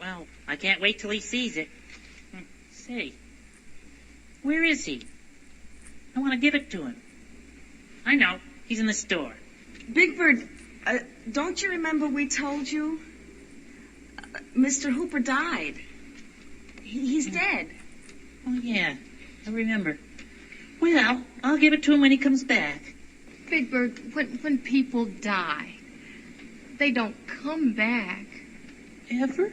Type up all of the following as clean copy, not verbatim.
Well, I can't wait till he sees it. Say, where is he? I want to give it to him. I know. He's in the store. Big Bird, don't you remember we told you? Mr. Hooper died. He's dead. Oh, yeah. I remember. Well, I'll give it to him when he comes back. Big Bird, when people die, they don't come back. Ever?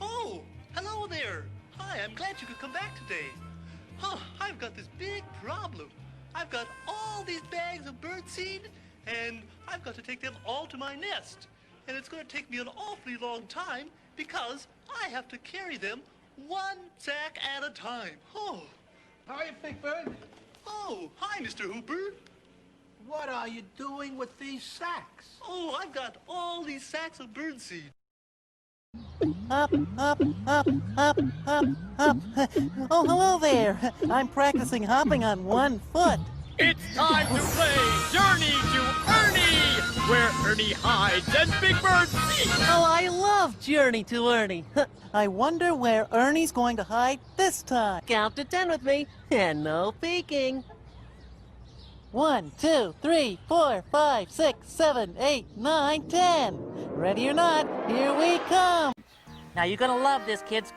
Oh, hello there. Hi, I'm glad you could come back today. I've got this big problem. I've got all these bags of birdseed, and I've got to take them all to my nest. And it's going to take me an awfully long time because I have to carry them one sack at a time. Oh. Hi, Big Bird. Oh, hi, Mr. Hooper. What are you doing with these sacks? Oh, I've got all these sacks of birdseed. Hop, hop, hop, hop, hop, hop. Oh, hello there. I'm practicing hopping on one foot. It's time to play Journey to Ernie, where Ernie hides and Big Bird seeks. Oh, I love Journey to Ernie. I wonder where Ernie's going to hide this time. Count to 10 with me, and no peeking. 1, 2, 3, 4, 5, 6, 7, 8, 9, 10. Ready or not, here we come. Now you're gonna love this, kids,